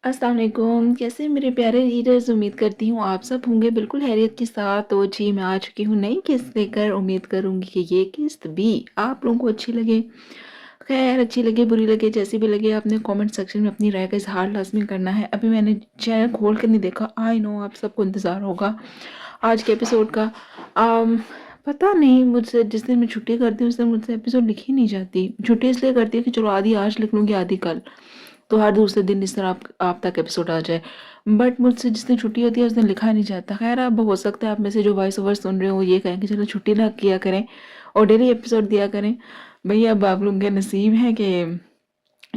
अस्सलाम वालेकुम। कैसे मेरे प्यारे रीडर्स, उम्मीद करती हूँ आप सब होंगे बिल्कुल खैरियत के साथ। तो जी मैं आ चुकी हूँ नई किस्त लेकर। उम्मीद करूँगी कि ये किस्त भी आप लोगों को अच्छी लगे। खैर अच्छी लगे बुरी लगे जैसी भी लगे, आपने कमेंट सेक्शन में अपनी राय का इजहार लाजमी करना है। अभी मैंने चैनल खोल कर नहीं देखा। आई नो आप सबको इंतज़ार होगा आज के एपिसोड का। आम, पता नहीं मुझसे जिस दिन मैं छुट्टी करती हूँ उस दिन मुझसे एपिसोड लिखी नहीं जाती। छुट्टी इसलिए करती हूँ कि चलो आधी आज लिख लूँगी आधी कल, तो हर दूसरे दिन इस तरह आप तक एपिसोड आ जाए। बट मुझसे जिस दिन छुट्टी होती है उस दिन लिखा नहीं जाता। खैर अब हो सकता है आप में से जो वॉइस ओवर सुन रहे हो ये कहें कि चलो छुट्टी ना किया करें और डेली एपिसोड दिया करें। भैया अब आप लोगों के नसीब है कि,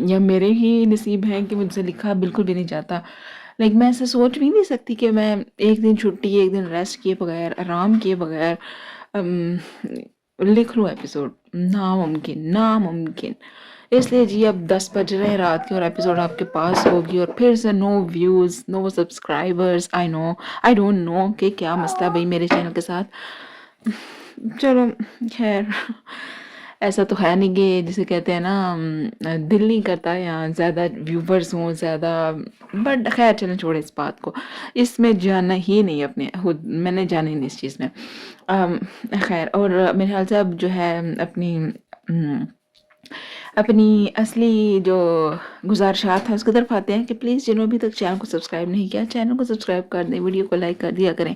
या मेरे ही नसीब है कि मुझसे लिखा बिल्कुल भी नहीं जाता। लाइक मैं ऐसे सोच भी नहीं सकती कि मैं एक दिन छुट्टी एक दिन रेस्ट किए बगैर आराम किए बगैर अम, लिख लूँ एपिसोड। नामुमकिन नामुमकिन। इसलिए जी अब 10 बज रहे हैं रात के और एपिसोड आपके पास होगी और फिर से no views no subscribers. I know, I don't know कि क्या मसला भाई मेरे चैनल के साथ। चलो खैर, ऐसा तो है नहीं कि जिसे कहते हैं ना दिल नहीं करता यहाँ ज़्यादा व्यूवर्स हों ज़्यादा। बट खैर चलें छोड़े इस बात को, इसमें जाना ही नहीं अपने खुद, मैंने जाना ही नहीं इस चीज़ में। खैर और मेरे ख्याल से अब जो है अपनी असली जो गुजारिशात हैं उसकी तरफ आते हैं कि प्लीज़ जिन्होंने अभी तक चैनल को सब्सक्राइब नहीं किया चैनल को सब्सक्राइब कर दें, वीडियो को लाइक कर दिया करें,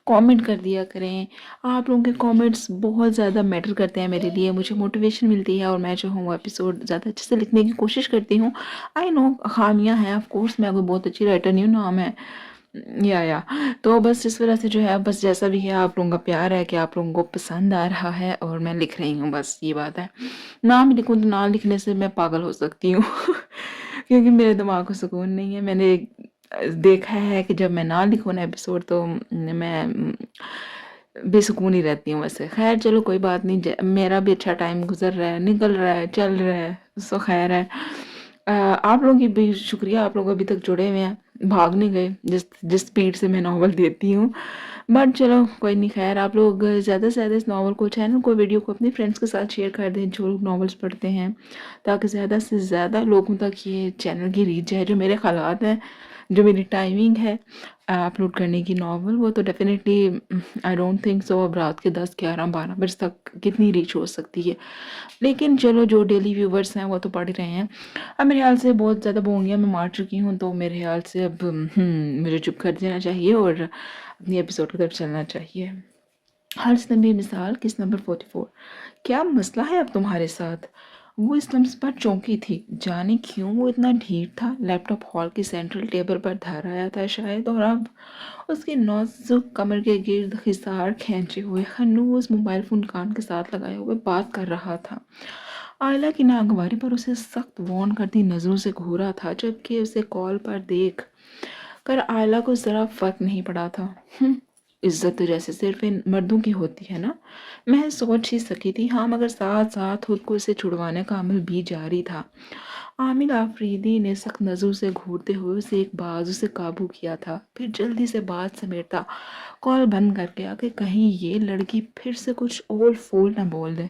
कमेंट कर दिया करें। आप लोगों के कमेंट्स बहुत ज़्यादा मैटर करते हैं मेरे लिए, मुझे मोटिवेशन मिलती है और मैं जो हूँ वो एपिसोड ज़्यादा अच्छे से लिखने की कोशिश करती हूँ। आई नो खामियाँ हैं, ऑफ कोर्स मैं कोई बहुत अच्छी राइटर नहीं हूँ ना मैं, या तो बस इस वजह से जो है बस जैसा भी है आप लोगों का प्यार है कि आप लोगों को पसंद आ रहा है और मैं लिख रही हूँ, बस ये बात है। ना भी लिखूँ तो ना लिखने से मैं पागल हो सकती हूँ क्योंकि मेरे दिमाग को सुकून नहीं है। मैंने देखा है कि जब मैं ना लिखूँ ना एपिसोड तो मैं बेसुकून ही रहती हूँ। वैसे खैर चलो कोई बात नहीं, मेरा भी अच्छा टाइम गुजर रहा है, निकल रहा है, चल रहा है, सो खैर है। आप लोगों की भी शुक्रिया, आप लोग अभी तक जुड़े हुए हैं, भाग नहीं गए जिस स्पीड से मैं नावल देती हूँ। बट चलो कोई नहीं, खैर आप लोग ज़्यादा से ज़्यादा इस नावल को चैनल को वीडियो को अपने फ्रेंड्स के साथ शेयर कर दें जो लोग नावल्स पढ़ते हैं, ताकि ज़्यादा से ज़्यादा लोगों तक ये चैनल की रीच है। जो मेरे ख़यालात हैं, जो मेरी टाइमिंग है अपलोड करने की नावल, वो तो definitely I don't think so अब रात के 10 11 12 बजे तक कितनी रीच हो सकती है। लेकिन चलो जो डेली व्यूवर्स हैं वो तो पढ़ रहे हैं। अब मेरे ख्याल से बहुत ज़्यादा बोंगियाँ मैं मार चुकी हूँ, तो मेरे ख्याल से अब मुझे चुप कर देना चाहिए और अपनी एपिसोड की तरफ चलना चाहिए। हर्ष नबी मिसाल किस नंबर 44। क्या मसला है अब तुम्हारे साथ? वो इस लम्स पर चौंकी थी, जाने क्यों वो इतना ढीठ था। लैपटॉप हॉल की सेंट्रल टेबल पर धर आया था शायद, और अब उसकी नाजुक कमर के गिर्द खिसार खींचे हुए हनूज मोबाइल फ़ोन कान के साथ लगाए हुए बात कर रहा था। आयला की नागवारी पर उसे सख्त वार्न करती नज़रों से घूरा था, जबकि उसे कॉल पर देख कर आयला को ज़रा फर्क नहीं पड़ा था। इज्जत तो जैसे सिर्फ इन मर्दों की होती है ना, मैं सोच ही सकी थी। हाँ मगर साथ साथ खुद को इसे छुड़वाने का अमल भी जारी था। आमिर आफरीदी ने सख्त नज़रों से घूरते हुए उसे एक बाजू से काबू किया था, फिर जल्दी से बात समेटता कॉल बंद करके आके कहीं ये लड़की फिर से कुछ ओल फोल न बोल दे।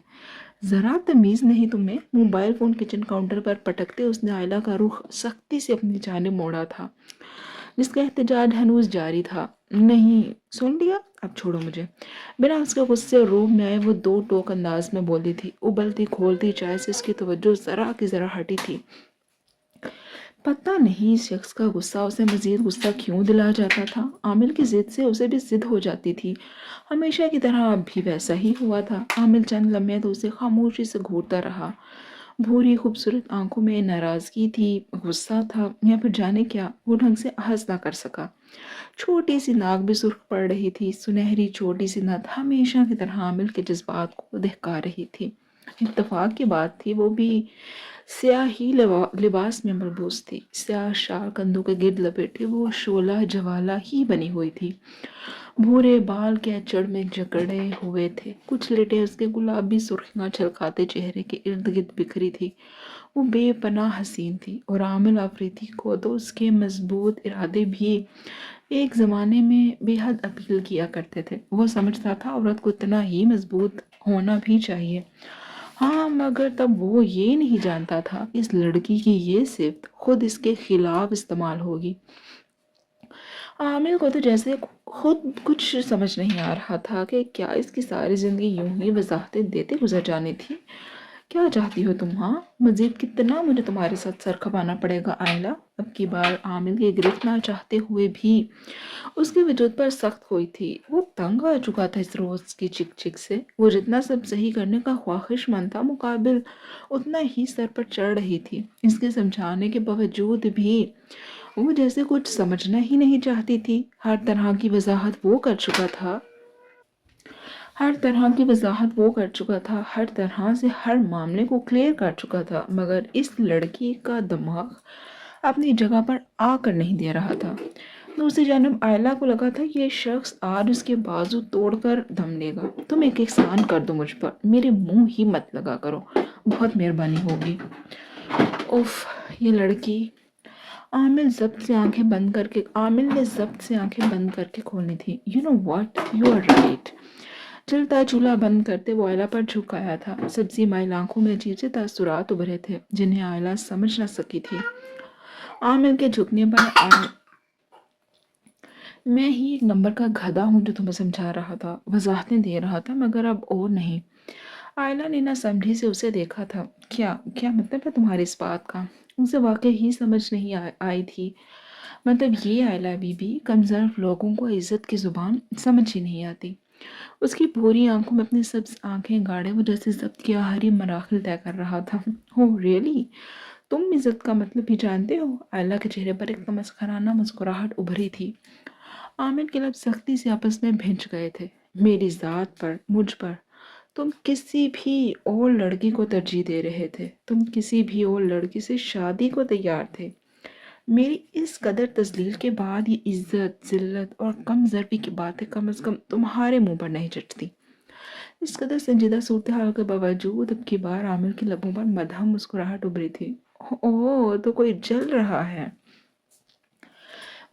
ज़रा तमीज़ नहीं तुम्हें? मोबाइल फ़ोन किचन काउंटर पर पटकते उसने आयला का रुख सख्ती से अपनी जानिब मोड़ा था, जिसका एहतजाज हनूज जारी था। नहीं सुन लिया, अब छोड़ो मुझे। बिना उसके गुस्से और रोब में आए वो दो टोक अंदाज में बोली थी। उबलती खोलती चाय से उसकी तवज्जो ज़रा की ज़रा हटी थी। पता नहीं इस शख्स का गुस्सा उसे मजीद गुस्सा क्यों दिला जाता था। आमिर की जिद से उसे भी जिद हो जाती थी। हमेशा की तरह अब भी वैसा ही हुआ था। आमिर चंद लम्हे तो उसे खामोशी से घूरता रहा। भूरी खूबसूरत आंखों में नाराज़गी थी, गुस्सा था, या फिर जाने क्या, वो ढंग से हंस ना कर सका। छोटी सी नाक भी सुर्ख पड़ रही थी। सुनहरी छोटी सी नथ हमेशा की तरह आमिर के जज्बात को दहका रही थी। इत्तेफाक की बात थी वो भी स्याह ही लिबास में मलबूस थी। स्याह शाल कंधों के गिर्द लपेटे वो शोला जवाला ही बनी हुई थी। भूरे बाल के अचड़ में जकड़े हुए थे, कुछ लेटे उसके गुलाबी सुर्खियां छलकाते चेहरे के इर्द गिर्द बिखरी थी। वो बेपनाह हसीन थी और आमिर आफरीदी को तो उसके मजबूत इरादे भी एक ज़माने में बेहद अपील किया करते थे। वो समझता था औरत को इतना ही मजबूत होना भी चाहिए। हाँ, मगर तब वो ये नहीं जानता था कि इस लड़की की ये सिफ़्त खुद इसके खिलाफ इस्तेमाल होगी। आमिर को तो जैसे खुद कुछ समझ नहीं आ रहा था कि क्या इसकी सारी ज़िंदगी यूं ही वजाहतें देते गुजर जानी थी। क्या चाहती हो तुम? हाँ, मजीद कितना मुझे तुम्हारे साथ सर खपाना पड़ेगा आयला? अब की बार आमिर की गिरफ्त ना चाहते हुए भी उसके वजूद पर सख्त हुई थी। वो तंग आ चुका था इस रोज़ की चिक चिक से। वो जितना सब सही करने का ख्वाहिशमंद था, मुकाबिल उतना ही सर पर चढ़ रही थी। इसके समझाने के बावजूद भी वो जैसे कुछ समझना ही नहीं चाहती थी। हर तरह की वजाहत वो कर चुका था, हर तरह से हर मामले को क्लियर कर चुका था, मगर इस लड़की का दिमाग अपनी जगह पर आकर नहीं दे रहा था। दूसरी जानब आयला को लगा था कि ये शख्स आज उसके बाजू तोड़कर दम लेगा। तुम एक एहसान कर दो मुझ पर, मेरे मुंह ही मत लगा करो, बहुत मेहरबानी होगी। उफ, ये लड़की। आमिर ने जब्त से आंखें बंद करके खोलनी थी। You know what, you are right. जलता चूल्हा बंद करते वो आयला पर झुक आया था। सब्जी माइल आंखों में अजीब से तासुरात उभरे थे जिन्हें आयला समझ न सकी थी। आमिर के झुकने पर मैं ही एक नंबर का गधा हूँ जो तुम्हें समझा रहा था, वजाहतें दे रहा था, मगर अब और नहीं। आयला ने ना समझी से उसे देखा था। क्या क्या मतलब है तुम्हारी इस बात का? उसे वाकई ही समझ नहीं आई थी। मतलब ये आयला बीबी कमजोर लोगों को इज्जत की जुबान समझ ही नहीं आती। उसकी भूरी आंखों में अपनी सब्ज आंखें गाड़े वो जैसे जब्त किया हरी मराखिल तय कर रहा था। ओह रियली, तुम इज्जत का मतलब भी जानते हो? आयला के चेहरे पर एक तमस्खराना मुस्कुराहट उभरी थी। आमिर के लब सख्ती से आपस में भिंच गए थे। मेरी जात पर, मुझ पर तुम किसी भी और लड़की को तरजीह दे रहे थे। तुम किसी भी और लड़की से शादी को तैयार थे। मेरी इस कदर तजलील के बाद ये इज्जत, जिल्लत और कम ज़रबी की बातें कम अज़ कम तुम्हारे मुंह पर नहीं जचती। इस कदर संजीदा सूरत हाल के बावजूद अब की बार आमिर के लबों पर मदहम मुस्कुराहट उभरी थी। ओह, तो कोई जल रहा है।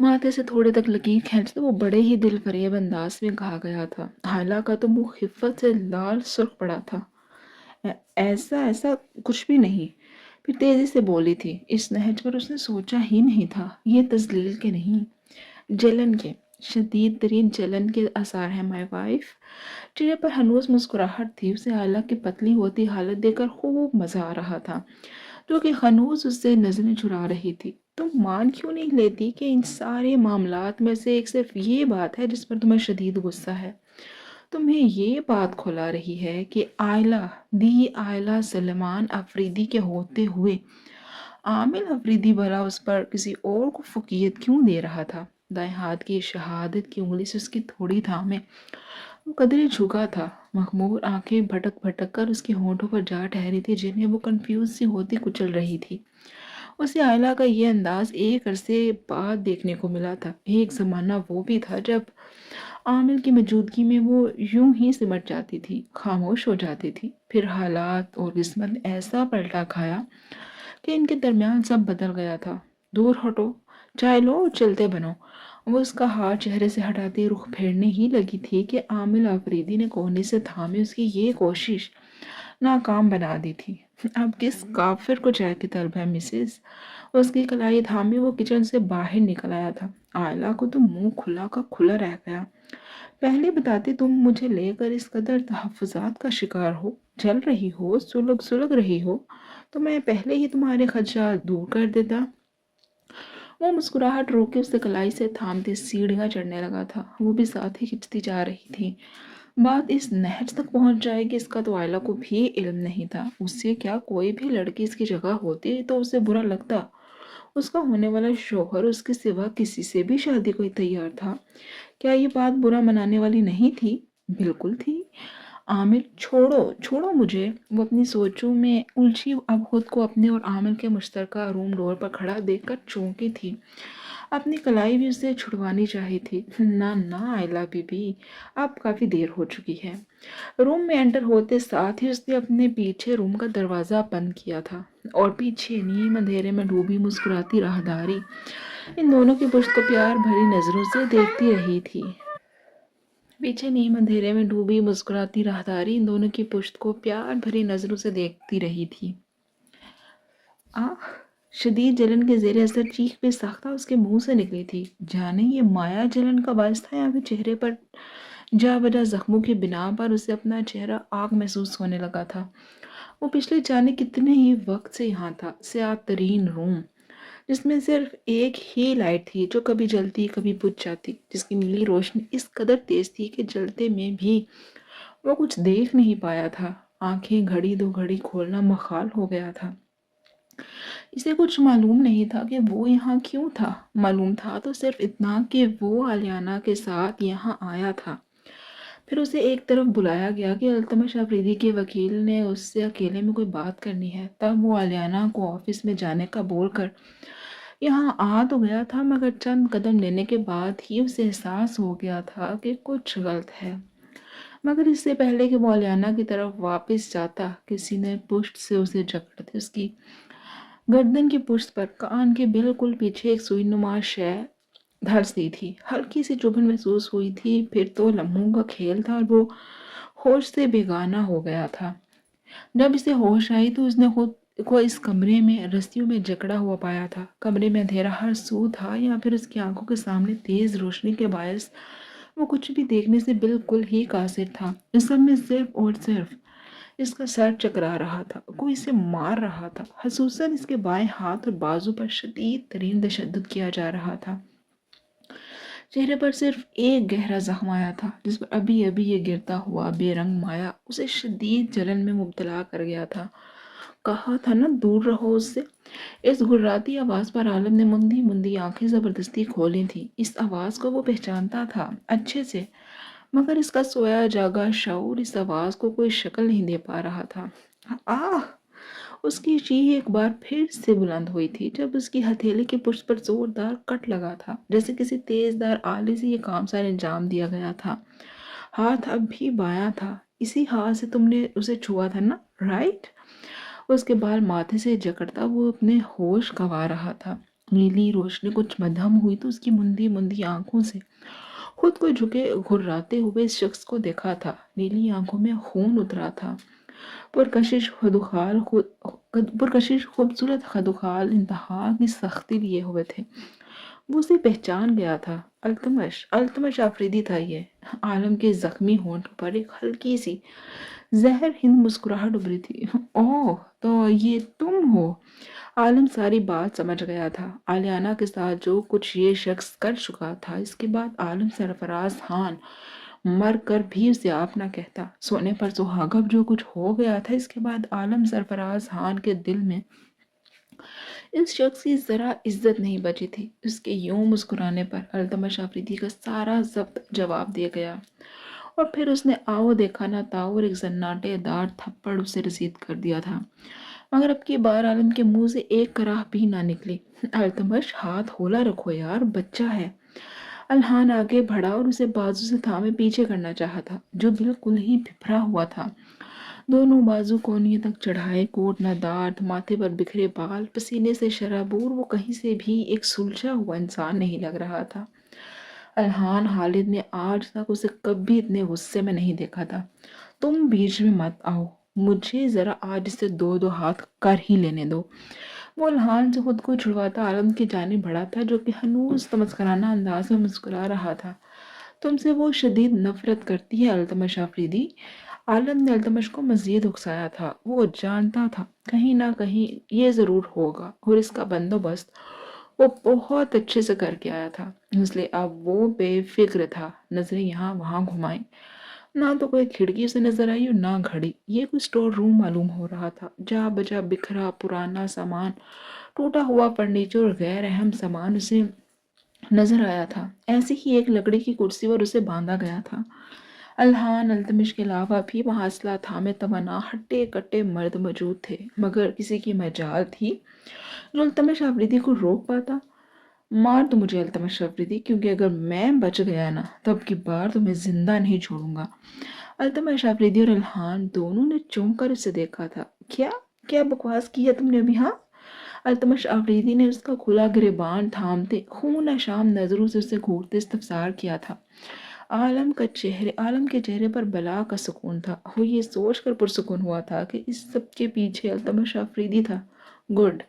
माथे से थोड़े तक लकीर खींचते वो बड़े ही दिल फरेब अंदाज में कहा गया था। हाला का तो मुंह खिफ़्फ़त से लाल सुर्ख पड़ा था। ऐसा ऐसा कुछ भी नहीं। फिर तेजी से बोली थी। इस नहज पर उसने सोचा ही नहीं था। ये तजलील के नहीं, जलन के, शदीद तरीन जलन के आसार हैं माय वाइफ। चेहरे पर हनूस मुस्कुराहट थी। उसे आला की पतली होती हालत देखकर खूब मजा आ रहा था, जो कि खनूस उससे नजरें चुरा रही थी। तुम मान क्यों नहीं लेती कि इन सारे मामलात में से एक सिर्फ ये बात है जिस पर तुम्हें शदीद गुस्सा है? तुम्हें ये बात खुला रही है कि आयला सलमान अफरीदी के होते हुए आमिर अफरीदी भला उस पर किसी और को फुकीयत क्यों दे रहा था? दाएं हाथ की शहादत की उंगली से उसकी थोड़ी थामे वो कदरे झुका था। मखमूर आंखें भटक भटक कर उसके होंठों पर जा ठहरी थी, जिन्हें वो कंफ्यूज सी होती कुचल रही थी। उसे आयला का ये अंदाज एक अरसे बाद देखने को मिला था। एक जमाना वो भी था जब आमिर की मौजूदगी में वो यूं ही सिमट जाती थी, खामोश हो जाती थी। फिर हालात और किस्मत ने ऐसा पलटा खाया कि इनके दरमियान सब बदल गया था। दूर हटो, चाय लो और चलते बनो। वो उसका हाथ चेहरे से हटाते रुख फेरने ही लगी थी कि आमिर आफरीदी ने कोहनी से थामे उसकी ये कोशिश नाकाम बना दी थी। अब किस काफिर को चाय की तलब है मिसेस? उसकी कलाई थामे वो किचन से बाहर निकल आया था। आयला को तो मुंह खुला का खुला रह गया। पहले बताते तुम मुझे लेकर इस कदर तहफ़्फ़ुज़ात का शिकार हो, जल रही हो, सुलग सुलग रही हो, तो मैं पहले ही तुम्हारे खदशात दूर कर देता। वो मुस्कुराहट रोके उसे कलाई से थामते सीढ़ियाँ चढ़ने लगा था। वो भी साथ ही खिंचती जा रही थी। बात इस नहज तक पहुंच जाएगी इसका तो आयला को भी इल्म नहीं था। उससे क्या कोई भी लड़की इसकी जगह होती तो उसे बुरा लगता। उसका होने वाला शौहर उसके सिवा किसी से भी शादी को तैयार था। क्या ये बात बुरा मनाने वाली नहीं थी? बिल्कुल थी। आमिर, छोड़ो छोड़ो मुझे। वो अपनी सोचों में उलझी अब खुद को अपने और आमिर के मुश्तरका रूम डोर पर खड़ा देखकर चौंकी थी। अपनी कलाई भी उसे छुड़वानी चाहिए थी। ना ना आयला बीबी, अब काफ़ी देर हो चुकी है। रूम में एंटर होते साथ ही उसने अपने पीछे रूम का दरवाज़ा बंद किया था और पीछे नीम अंधेरे में डूबी मुस्कुराती राहदारी इन दोनों की पुश्त को प्यार भरी नज़रों से देखती रही थी। पीछे नीम अंधेरे में डूबी मुस्कुराती राहदारी इन दोनों की पुश्त को प्यार भरी नजरों से देखती रही थी। आह! शदीद जलन के ज़ेरे असर चीख बेसाख्ता उसके मुंह से निकली थी। जाने ये माया जलन का बायस था या फिर चेहरे पर जा बजा जख्मों की बिना पर उसे अपना चेहरा आग महसूस होने लगा था। वो पिछले जाने कितने ही वक्त से यहाँ था, स्याह तरीन रूम, जिसमें सिर्फ एक ही लाइट थी जो कभी जलती कभी बुझ जाती, जिसकी नीली रोशनी इस कदर तेज थी कि जलते में भी वो कुछ देख नहीं पाया था। आंखें घड़ी दो घड़ी खोलना मुहाल हो गया था। इसे कुछ मालूम नहीं था कि वो यहाँ क्यों था। मालूम था तो सिर्फ इतना कि वो आलियाना के साथ यहाँ आया था। फिर उसे एक तरफ बुलाया गया कि अल्तमश अफरीदी के वकील ने उससे अकेले में कोई बात करनी है। तब वो आलियाना को ऑफिस में जाने का बोलकर यहाँ आ तो गया था, मगर चंद कदम लेने के बाद ही उसे एहसास हो गया था कि कुछ गलत है। मगर इससे पहले कि वो आलियाना की तरफ वापस जाता, किसी ने पुष्ट से उसे जकड़ दी। उसकी गर्दन की पुष्ट पर कान के बिल्कुल पीछे एक सुई नुमा शय धंस दी थी। हल्की सी चुभन महसूस हुई थी। फिर तो लम्हों का खेल था और वो होश से बेगाना हो गया था। जब इसे होश आई तो उसने खुद को इस कमरे में रस्सियों में जकड़ा हुआ पाया था। कमरे में अंधेरा हर सू था या फिर उसकी आंखों के सामने तेज रोशनी के बायस वो कुछ भी देखने से बिल्कुल ही कासिर था। इस सब में सिर्फ और सिर्फ इसका सर चकरा रहा था, कोई इसे मार रहा था। खसूसन इसके बाएं हाथ और बाजू पर शदीद तरीन तशद्दुद किया जा रहा था। चेहरे पर सिर्फ एक गहरा जख्म आया था, जिस पर अभी अभी ये गिरता हुआ बेरंग माया उसे शदीद जलन में मुब्तला कर गया था। कहा था ना दूर रहो उससे। इस गुर्राती आवाज पर आलम ने मुंदी मुंदी आंखें जबरदस्ती खोली थी। इस आवाज को वो पहचानता था अच्छे से, मगर इसका सोया जागा शऊर इस आवाज को कोई शक्ल नहीं दे पा रहा था। आह! उसकी चीख एक बार फिर से बुलंद हुई थी जब उसकी हथेली के पुष्ट पर जोरदार कट लगा था, जैसे किसी तेजदार आले से ये काम सारे अंजाम दिया गया था। हाथ अब भी बायां था। इसी हाथ से तुमने उसे छुआ था ना, राइट? उसके बाल माथे से जकड़ता वो अपने होश गंवा रहा था। नीली रोशनी कुछ मध्यम हुई तो उसकी मुंदी मुंदी आंखों से खुद को झुके घुर्राते हुए इस शख्स को देखा था। नीली आंखों में खून उतरा था। पुरकशिश खूबसूरत खदुखाल इंतहा की सख्ती लिए हुए थे। वो उसे पहचान गया था। अल्तमश अल्तमश आफरीदी था ये। आलम के जख्मी होंठ पर एक हल्की सी जहर हिंद मुस्कुराहट उभरी थी। ओह, तो ये तुम हो? आलम सारी बात समझ गया था। आलियाना के साथ जो कुछ ये शख्स कर चुका था, इसके बाद आलम सरफराज खान मर कर भी उसे आप ना कहता। सोने पर सुहागा जो कुछ हो गया था, इसके बाद आलम सरफराज खान के दिल में इस शख्स की जरा इज्जत नहीं बची थी। उसके यूं मुस्कुराने पर अल्तमश आफरीदी का सारा जब्त जवाब दिया गया और फिर उसने आओ देखा ना ताओ और एक जन्नाटेदार थप्पड़ उसे रसीद कर दिया था। मगर अब की बार आलम के मुंह से एक कराह भी ना निकली। अल्तमश, हाथ होला रखो यार, बच्चा है। अल्हान आगे बढ़ा और उसे बाजू से थामे पीछे करना चाहा था, जो बिल्कुल ही बिखरा हुआ था। दोनों बाजू कोहनियों तक चढ़ाए, कोट न दार्द, माथे पर बिखरे बाल, पसीने से शराबूर, वो कहीं से भी एक सुलझा हुआ इंसान नहीं लग रहा था। अल्हान हालिद ने आज तक उसे कभी इतने गुस्से में नहीं देखा था। तुम बीच में मत आओ, मुझे जरा आज इसे दो दो हाथ कर ही लेने दो। वो अल्हान से खुद को छुड़वाता आलम की जानिब बढ़ा था, जो कि हनूज तमस्कराना अंदाज में मुस्कुरा रहा था। तुमसे वो शदीद नफरत करती है अल्तमश आफरीदी। आलम ने अल्तमश को मजीद उकसाया था। वो जानता था कहीं ना कहीं ये ज़रूर होगा और इसका बंदोबस्त वो बहुत अच्छे से करके आया था, इसलिए अब वो बेफिक्र था। नजरें यहाँ वहाँ घुमाई, ना तो कोई खिड़की से नजर आई और ना घड़ी। ये कोई स्टोर रूम मालूम हो रहा था। जा बजा बिखरा पुराना सामान, टूटा हुआ फर्नीचर और गैर अहम सामान उसे नजर आया था। ऐसी ही एक लकड़ी की कुर्सी पर उसे बांधा गया था। अल्हान अल्तमिश के अलावा भी वहां असला थामे तमन्ना हट्टे कट्टे मर्द मौजूद थे, मगर किसी की मजाल थी जो अल्तमिश आफरीदी को रोक पाता। मार तो मुझे अल्तमश आफरीदी, क्योंकि अगर मैं बच गया ना तो अब की बार तुम्हें जिंदा नहीं छोड़ूंगा। अल्तमश आफरीदी और अल्हान दोनों ने चौंक कर उसे देखा था। क्या क्या बकवास की है तुमने अभी? हाँ? अल्तमश आफरीदी ने उसका खुला गिरेबान थामते खून शाम नजरों से उसे घूरते इस्तफसार किया था। عالم کے چہرے پر بلا کا سکون تھا۔ وہ یہ سوچ کر پرسکون ہوا تھا کہ اس سب کے پیچھے التمش آفریدی تھا۔ گڈ،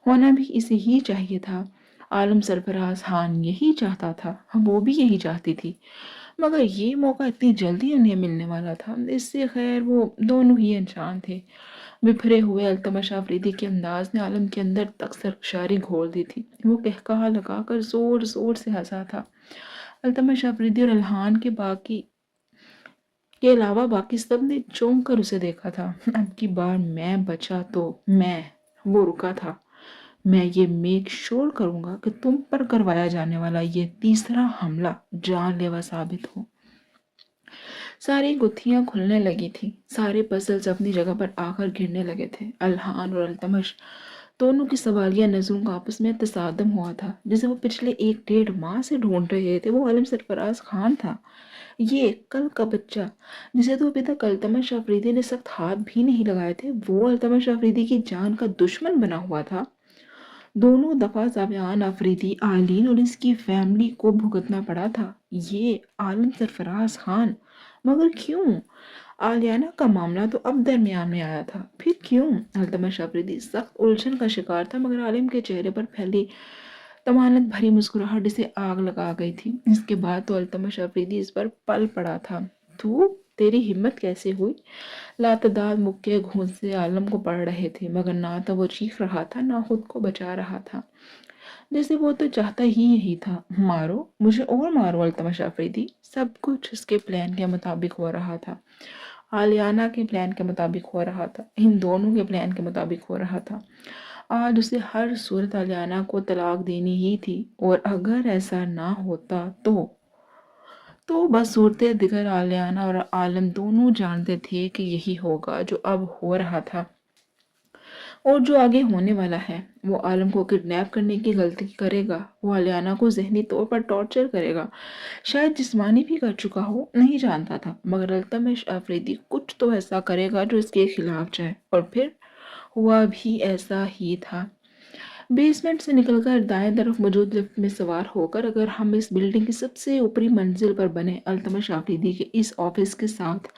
ہونا بھی اسے ہی چاہیے تھا۔ عالم سرفراز خان یہی چاہتا تھا، وہ بھی یہی چاہتی تھی، مگر یہ موقع اتنی جلدی انہیں ملنے والا تھا۔ اس سے خیر وہ دونوں ہی انسان تھے۔ بکھرے ہوئے التمش آفریدی کے انداز نے عالم کے اندر تک سرشاری گھول دی تھی۔ وہ قہقہا لگا کر زور زور سے ہنسا تھا۔ التمش آفریدی اور الہان کے علاوہ باقی سب نے چونک کر اسے دیکھا تھا۔ اب کی بار میں بچا تو وہ رکا تھا۔ میں یہ میک شور کروں گا کہ تم پر کروایا جانے والا یہ تیسرا حملہ جان لیوا ثابت ہو۔ ساری گتھیاں کھلنے لگی تھیں، سارے پزلز اپنی جگہ پر آ کر گرنے لگے تھے۔ الہان اور التمش دونوں کی سوالیہ نظروں کا آپس میں تصادم ہوا تھا۔ جسے وہ پچھلے 1-1.5 ماہ سے ڈھونڈ رہے تھے وہ عالم سرفراز خان تھا۔ یہ کل کا بچہ جسے تو ابھی تک التمش آفریدی نے سخت ہاتھ بھی نہیں لگائے تھے، وہ التمش آفریدی کی جان کا دشمن بنا ہوا تھا۔ دونوں دفعہ زاویان آفریدی، آئلین اور اس کی فیملی کو بھگتنا پڑا تھا۔ یہ عالم سرفراز خان، مگر کیوں؟ آلیانہ کا معاملہ تو اب درمیان میں آیا تھا، پھر کیوں؟ التمش آفریدی سخت الجھن کا شکار تھا، مگر عالم کے چہرے پر پھیلی طمانت بھری مسکراہٹ اسے آگ لگا گئی تھی۔ اس کے بعد تو التمش آفریدی اس پر پل پڑا تھا۔ تیری ہمت کیسے ہوئی؟ لاتعداد مکے گھونسے عالم کو پڑ رہے تھے، مگر نہ تو وہ چیخ رہا تھا نہ خود کو بچا رہا تھا، جیسے وہ تو چاہتا ہی یہی تھا۔ مارو مجھے اور مارو التمش آفریدی۔ سب کچھ اس کے پلان کے مطابق ہو رہا تھا، آلیانہ کے پلان کے مطابق ہو رہا تھا، ان دونوں کے پلان کے مطابق ہو رہا تھا۔ آج اسے ہر صورت آلیانہ کو طلاق دینی ہی تھی، اور اگر ایسا نہ ہوتا تو بس صورت دیگر آلیانہ اور عالم دونوں جانتے تھے کہ یہی ہوگا جو اب ہو رہا تھا اور جو آگے ہونے والا ہے۔ وہ عالم کو کڈنیپ کرنے کی غلطی کرے گا، وہ آلیانہ کو ذہنی طور پر ٹارچر کرے گا، شاید جسمانی بھی کر چکا ہو، نہیں جانتا تھا، مگر التمش آفریدی کچھ تو ایسا کرے گا جو اس کے خلاف جائے، اور پھر ہوا بھی ایسا ہی تھا۔ بیسمنٹ سے نکل کر دائیں طرف موجود لفٹ میں سوار ہو کر اگر ہم اس بلڈنگ کی سب سے اوپری منزل پر بنے التمش آفریدی کے اس آفس کے ساتھ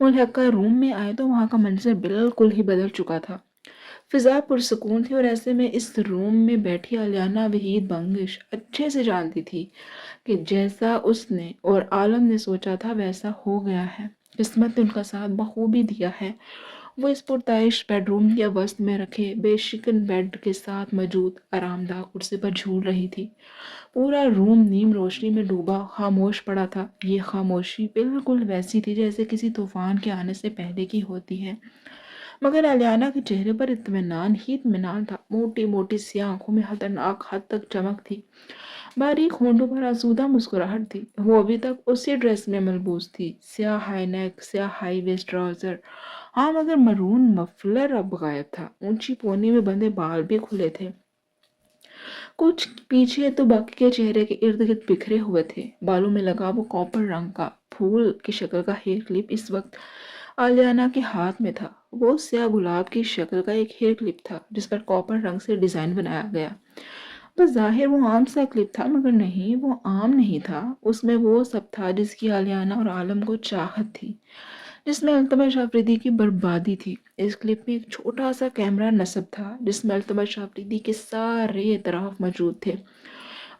ملحقہ روم میں آئے تو وہاں کا منظر بالکل ہی بدل چکا تھا۔ فضا پرسکون تھی، اور ایسے میں اس روم میں بیٹھی آلیانہ وحید بنگش اچھے سے جانتی تھی کہ جیسا اس نے اور عالم نے سوچا تھا ویسا ہو گیا ہے۔ قسمت نے ان کا ساتھ بخوبی دیا ہے۔ وہ اس پرتعیش بیڈ روم کے وسط میں رکھے بے شکن بیڈ کے ساتھ موجود آرام دہ کرسی پر جھول رہی تھی۔ پورا روم نیم روشنی میں ڈوبا خاموش پڑا تھا۔ یہ خاموشی بالکل ویسی تھی جیسے کسی طوفان کے آنے سے پہلے کی ہوتی ہے، مگر آلیانہ کے چہرے پر اطمینان ہی اطمینان تھا۔ موٹی موٹی سیاہ آنکھوں میں خطرناک حد تک چمک تھی، باریک ہونٹوں پر آسودہ مسکراہٹ تھی۔ وہ ابھی تک اسی ڈریس میں ملبوس تھی، سیاہ ہائی نیک، سیاہ ہائی ویسٹ ٹراؤزر، ہاں مگر مرون مفلر اب غائب تھا۔ اونچی پونی میں بندھے بال بھی کھلے تھے، کچھ پیچھے تو باقی کے چہرے کے ارد گرد بکھرے ہوئے تھے۔ بالوں میں لگا وہ کاپر رنگ کا پھول کی شکل کا ہیئر کلپ اس وقت آلیانہ کے ہاتھ میں تھا۔ وہ سیاہ گلاب کی شکل کا ایک ہیئر کلپ تھا جس پر کاپر رنگ سے ڈیزائن بنایا گیا۔ بظاہر وہ عام سا کلپ تھا، مگر نہیں، وہ عام نہیں تھا۔ اس میں وہ سب تھا جس کی آلیانہ اور عالم کو چاہت تھی، جس میں التمش آفریدی کی بربادی تھی۔ اس کلپ میں ایک چھوٹا سا کیمرہ نصب تھا جس میں التمش آفریدی کے سارے اطراف موجود تھے،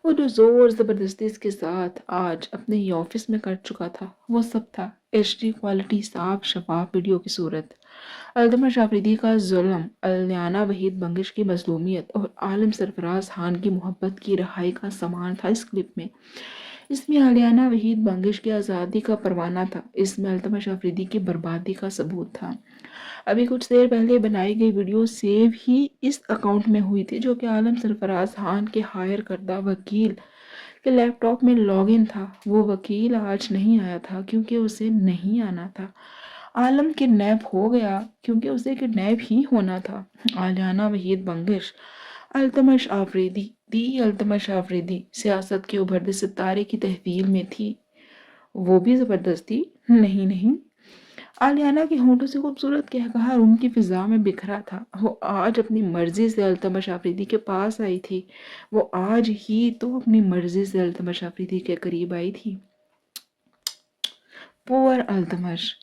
وہ جو زور زبردستی اس کے ساتھ آج اپنے ہی آفس میں کر چکا تھا۔ وہ سب تھا HD کوالٹی صاف شفاف ویڈیو کی صورت۔ التمش آفریدی کا ظلم، آلیانہ وحید بنگش کی مظلومیت اور عالم سرفراز خان کی محبت کی رہائی کا سامان تھا اس کلپ میں۔ اس میں آلیانہ وحید بنگش کی آزادی کا پروانہ تھا، اس میں التمش آفریدی کی بربادی کا ثبوت تھا۔ ابھی کچھ دیر پہلے بنائی گئی ویڈیو سیو ہی اس اکاؤنٹ میں ہوئی تھی جو کہ عالم سرفراز خان کے ہائر کردہ وکیل کے لیپ ٹاپ میں لاگ ان تھا۔ وہ وکیل آج نہیں آیا تھا کیونکہ اسے نہیں آنا تھا۔ عالم کڈنیپ ہو گیا کیونکہ اسے کڈنیپ ہی ہونا تھا۔ آلیانہ وحید بنگش، التمش آفریدی، التمش آفریدی سیاست کے ابھرتے ستارے کی تحویل میں تھی، وہ بھی زبردستی۔ نہیں، آلیانہ کے ہونٹوں سے خوبصورت قہقہا روم کی فضا میں بکھرا تھا۔ وہ آج اپنی مرضی سے التمش آفریدی کے پاس آئی تھی، وہ آج ہی تو اپنی مرضی سے التمش آفریدی کے قریب آئی تھی۔ पुअर अल्तमश।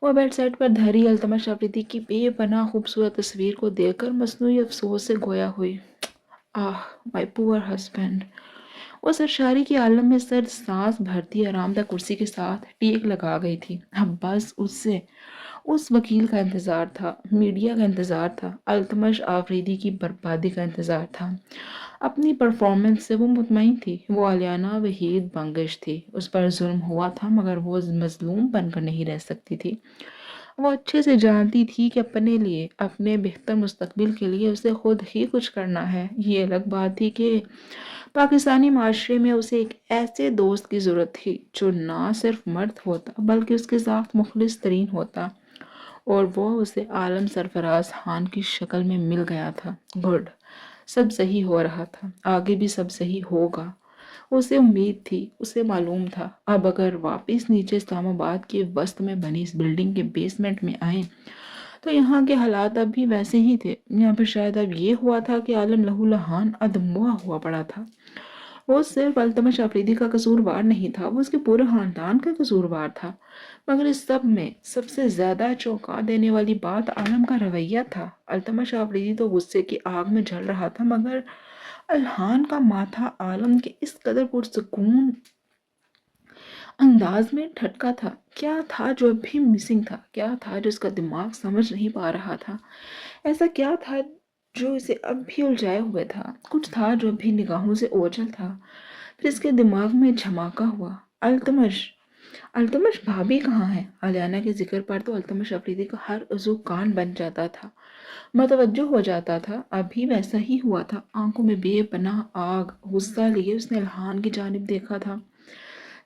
वो बेड साइड पर धरी अल्तमश आफरीदी की बेपनाह खूबसूरत तस्वीर को देखकर मसनूई अफसोस से गोया हुई। आह, माय पुअर हस्बैंड। वो सरशारी के आलम में सर्द सांस भरती आरामदा कुर्सी के साथ टेक लगा गई थी। अब बस उससे उस वकील का इंतज़ार था, मीडिया का इंतज़ार था, अल्तमश आफरीदी की बर्बादी का इंतज़ार था। अपनी परफॉर्मेंस से वो मुतमईन थी। वो आलियाना वहीद बंगिश थी। उस पर जुल्म हुआ था मगर वो मजलूम बनकर नहीं रह सकती थी। वो अच्छे से जानती थी कि अपने लिए, अपने बेहतर मुस्तकबिल के लिए उसे खुद ही कुछ करना है। ये अलग बात थी कि पाकिस्तानी माशरे में उसे एक ऐसे दोस्त की ज़रूरत थी जो ना सिर्फ मर्द होता बल्कि उसके साथ मुखलिस तरीन होता, और वो उसे आलम सरफराज खान की शक्ल में मिल गया था। गुड, सब सही हो रहा था, आगे भी सब सही होगा। उसे उम्मीद थी, उसे मालूम था अब अगर वापस नीचे इस्लामाबाद के वस्त में बनी इस बिल्डिंग के बेसमेंट में आए तो यहाँ के हालात अब भी वैसे ही थे, या फिर शायद अब ये हुआ था कि आलम लहू लहान अधमुआ हुआ पड़ा था। वो सिर्फ अल्तमश अफरीदी का कसूरवार नहीं था, वो उसके पूरे खानदान का कसूरवार था। मगर इस सब में सबसे ज्यादा चौंका देने वाली बात आलम का रवैया था। अल्तमश अफरीदी तो गुस्से की आग में जल रहा था, मगर अल्हान का माथा आलम के इस कदर पुरसकून अंदाज में ठटका था। क्या था जो अभी मिसिंग था? क्या था जो उसका दिमाग समझ नहीं पा रहा था? ऐसा क्या था जो इसे अब भी उलझाए हुए था? कुछ था जो अभी निगाहों से ओझल था। फिर इसके दिमाग में झमाका हुआ। अल्तमश, अल्तमश भाभी कहाँ है? आलियाना के जिक्र पर तो अल्तमश अफरीदी का हर उज़ू कान बन जाता था, मतवज्जो हो जाता था। अभी वैसा ही हुआ था। आंखों में बेपनाह आग, गुस्सा लिए उसने अल्हान की जानिब देखा था,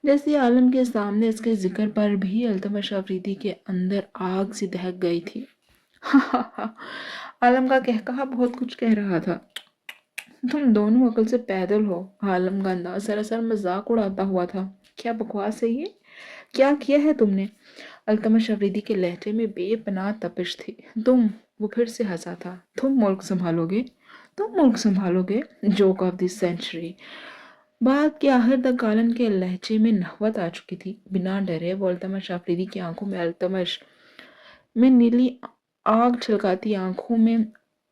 जैसे आलम के सामने इसके जिक्र पर भी अल्तमश अफरीदी के अंदर आग सी दहक गई थी। हा हा हा, आलम का कहकहा बहुत कुछ कह रहा था। तुम दोनों अकल से पैदल हो। आलम का अंदाज सरासर मजाक उड़ाता हुआ था। क्या बकवास है ये? क्या किया है तुमने? अल्तमश अफरीदी के लहजे में बेपनाह तपिश थी। तुम, वो फिर से हंसा था। तुम मुल्क संभालोगे? तुम मुल्क संभालोगे? Joke of this century. बात के आखिर तक कालन के लहजे में नहवत आ चुकी थी। बिना डरे वो अल्तमश अफरीदी की आंखों में, अल्तमश में नीली आग छलकाती आंखों में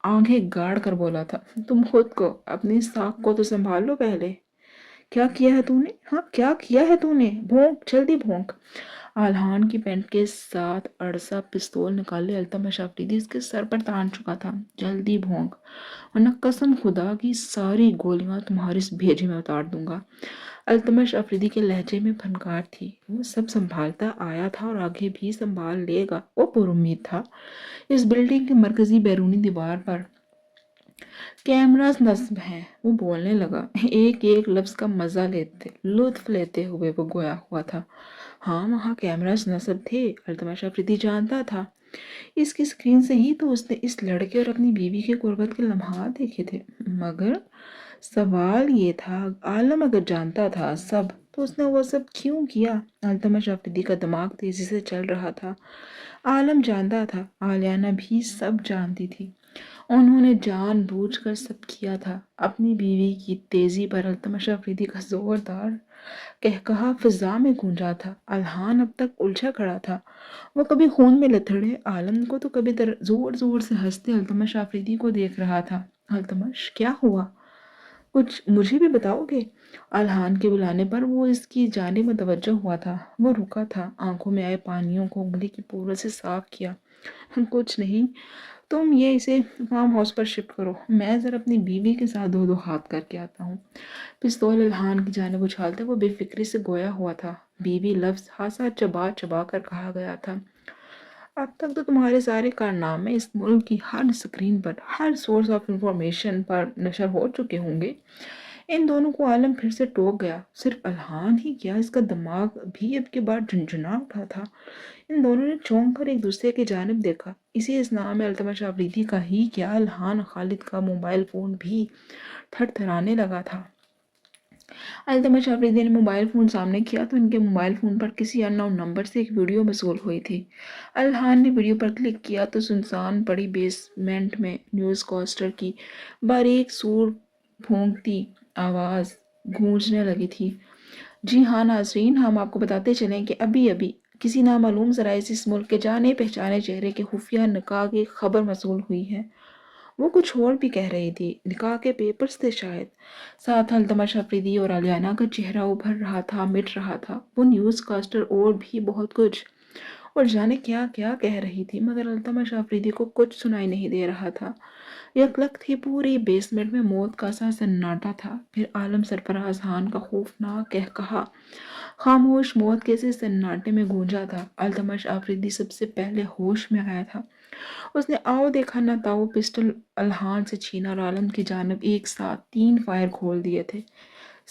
आंखें गाड़ कर बोला था। तुम खुद को, अपनी साख को तो संभाल लो पहले। क्या किया है तूने? हाँ, क्या किया है तूने? भोंक, जल्दी भोंक। आल्हान की पैंट के साथ अड़सा पिस्तौल निकाले अल्तमश अफरीदी इसके सर पर तान चुका था। जल्दी भोंक, वरना कसम खुदा की सारी गोलियां तुम्हारे इस भेजे में उतार दूंगा। अल्तमश अफरीदी के लहजे में फनकार थी। वो सब संभालता आया था और आगे भी संभाल लेगा, वो पुरुम्मीद था। इस बिल्डिंग की मरकजी बैरूनी दीवार पर कैमरास नस्ब हैं। वो बोलने लगा, एक एक लफ्ज का मजा लेते, लुत्फ लेते हुए वो गोया हुआ था। हाँ, वहाँ कैमरास नस्ब थे, अल्तमश अफरीदी जानता था। इसकी स्क्रीन से ही तो उसने इस लड़के और अपनी बीवी के कुर्बत के लम्हात देखे थे। मगर सवाल ये था, आलम अगर जानता था सब, तो उसने वो सब क्यों किया? अल्तमश अफरीदी का दिमाग तेजी से चल रहा था। आलम जानता था, आलियाना भी सब जानती थी। उन्होंने जानबूझकर सब किया था। अपनी बीवी की तेजी पर अल्तमश अफरीदी का जोरदार कहकहा फिजा में गूंजा था। अल्हान अब तक उलझा खड़ा था। वो कभी खून में लथड़े आलम को तो कभी जोर जोर से हंसते अल्तमश आफरीदी को देख रहा था। अल्तमश, क्या हुआ? कुछ मुझे भी बताओगे? अल्हान के बुलाने पर वो इसकी जानिब मुतवज्जो हुआ था। वो रुका था, आंखों में आए पानियों को उंगली की पूरब से साफ किया। कुछ नहीं, तुम ये इसे फार्म हाउस पर शिफ्ट करो, मैं जरा अपनी बीवी के साथ दो दो हाथ करके आता हूँ। पिस्तौल अल्हान की जानिब उछालते वो बेफिक्री से गोया हुआ था। बीवी लफ्ज हासा चबा चबा कर कहा गया था। अब तक तो तुम्हारे सारे कारनामे इस मुल्क की हर स्क्रीन पर, हर सोर्स ऑफ इंफॉर्मेशन पर नशर हो चुके होंगे। इन दोनों को आलम फिर से टोक गया। सिर्फ अल्हान ही क्या, इसका दिमाग भी अब के बाद झुंझुना उठा था। इन दोनों ने चौंक कर एक दूसरे की जानिब देखा। इसी इस्नाम में अल्तमश आफरीदी का ही क्या, अल्हान खालिद का मोबाइल फ़ोन भी थरथराने लगा था। अल्तमश आफरीदी ने मोबाइल फ़ोन सामने किया तो इनके मोबाइल फ़ोन पर किसी अननोन नंबर से एक वीडियो मसूल हुई थी। अल्हान ने वीडियो पर क्लिक किया तो सुनसान पड़ी बेसमेंट में न्यूज़ कास्टर की बारीक सूर भोंकती आवाज़ गूंजने लगी थी। जी हाँ नाजरीन, हम आपको बताते चलें कि अभी अभी کسی نامعلوم ذرائع سے اس ملک کے جانے پہچانے چہرے کے خفیہ نکاح کی خبر موصول ہوئی ہے۔ وہ کچھ اور بھی کہہ رہی تھی، نکاح کے پیپرز تھے شاید۔ ساتھ التمش افریدی اور الیانا کا چہرہ ابھر رہا تھا، مٹ رہا تھا۔ وہ نیوز کاسٹر اور بھی بہت کچھ اور جانے کیا کیا کہہ رہی تھی، مگر التمش افریدی کو کچھ سنائی نہیں دے رہا تھا۔ یکلک تھی، پوری بیسمنٹ میں موت کا سا سناٹا تھا۔ پھر عالم سرفراز خان کا خوفناک کہا خاموش موت کے سے سناٹے میں گونجا تھا۔ التمش افریدی سب سے پہلے ہوش میں آیا تھا۔ اس نے آؤ دیکھا نہ تاؤ پسٹل الہان سے چھینا اور عالم کی جانب ایک ساتھ 3 فائر کھول دیے تھے۔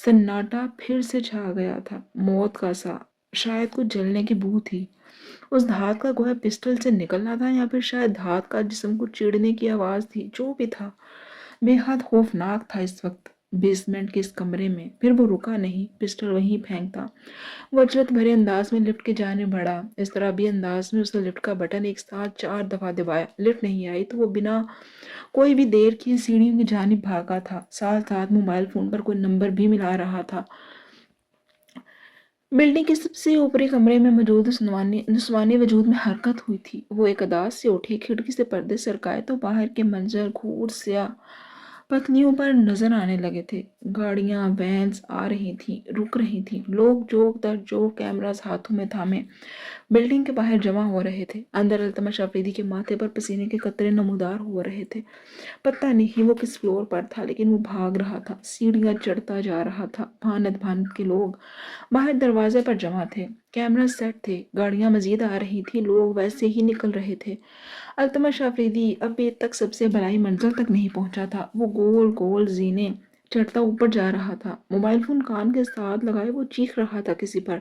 سناٹا پھر سے چھا گیا تھا، موت کا سا، شاید کچھ جلنے کی بو تھی۔ اس دھات کا گویا پسٹل سے نکلنا تھا یا پھر شاید دھات کا جسم کو چیڑنے کی آواز تھی، جو بھی تھا بے حد خوفناک تھا اس وقت بیسمنٹ کے اس کمرے میں۔ پھر وہ رکا نہیں، پسٹل وہیں پھینکتا۔ وہ اجلت بھرے انداز میں لفٹ کی جانب بڑھا۔ اس طرح بھی انداز میں اس نے لفٹ کا بٹن ایک ساتھ 4 دفعہ دبایا۔ لفٹ نہیں آئی تو وہ بنا کوئی بھی دیر کیے سیڑھیوں کی جانب بھاگا تھا۔ ساتھ ساتھ موبائل فون پر کوئی نمبر بھی ملا رہا تھا۔ بلڈنگ کے سب سے اوپری کمرے میں موجود نسوانی وجود میں حرکت ہوئی تھی۔ وہ ایک اداس سے اٹھی، کھڑکی سے پردے سرکائے تو باہر کے منظر گھور سیاہ پتلیوں پر نظر آنے لگے تھے۔ گاڑیاں، وینز آ رہی تھیں، رک رہی تھیں۔ لوگ جوک در جوک کیمراز ہاتھوں میں تھامے بلڈنگ کے باہر جمع ہو رہے تھے۔ اندر التمش افریدی کے ماتھے پر پسینے کے قطرے نمودار ہو رہے تھے۔ پتہ نہیں وہ کس فلور پر تھا، لیکن وہ بھاگ رہا تھا، سیڑھیاں چڑھتا جا رہا تھا۔ بھانت بھانت کے لوگ باہر دروازے پر جمع تھے، کیمرا سیٹ تھے، گاڑیاں مزید آ رہی تھیں، لوگ ویسے ہی نکل رہے تھے۔ التمش افریدی ابھی تک سب سے بلائی منزل تک نہیں پہنچا تھا۔ وہ گول گول زینے چڑھتا اوپر جا رہا تھا، موبائل فون کان کے ساتھ لگائے وہ چیخ رہا تھا کسی پر،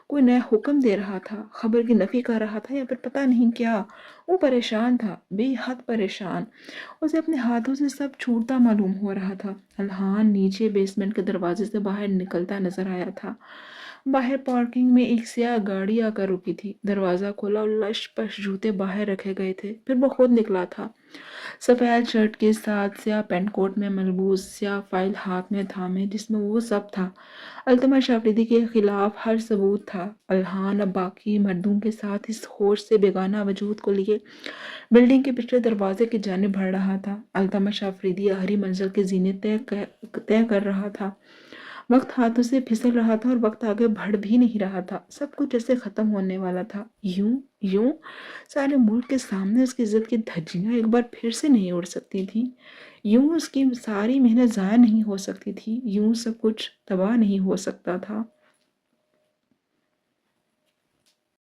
کوئی نیا حکم دے رہا تھا، خبر کی نفی کر رہا تھا یا پھر پتہ نہیں کیا۔ وہ پریشان تھا، بے حد پریشان۔ اسے اپنے ہاتھوں سے سب چھوٹتا معلوم ہو رہا تھا۔ الہان نیچے بیسمنٹ کے دروازے سے باہر نکلتا نظر آیا تھا۔ باہر پارکنگ میں ایک سیاہ گاڑی آ کر رکی تھی، دروازہ کھولا اور لش پش جوتے باہر رکھے گئے تھے۔ پھر وہ خود نکلا تھا، سفید شرٹ کے ساتھ سیاہ پینٹ کوٹ میں ملبوس، سیاہ فائل ہاتھ میں تھامے جس میں وہ سب تھا۔ التمش افریدی کے خلاف ہر ثبوت تھا۔ الہان اب باقی مردوں کے ساتھ اس ہوش سے بیگانہ وجود کو لیے بلڈنگ کے پچھلے دروازے کی جانب بڑھ رہا تھا۔ التمش افریدی آخری منزل کے زینے طے کر رہا تھا۔ وقت ہاتھوں سے پھسل رہا تھا اور وقت آگے بڑھ بھی نہیں رہا تھا۔ سب کچھ جیسے ختم ہونے والا تھا۔ یوں سارے ملک کے سامنے اس کی عزت کی دھجیاں ایک بار پھر سے نہیں اڑ سکتی تھیں۔ یوں اس کی ساری محنت ضائع نہیں ہو سکتی تھی۔ یوں سب کچھ تباہ نہیں ہو سکتا تھا۔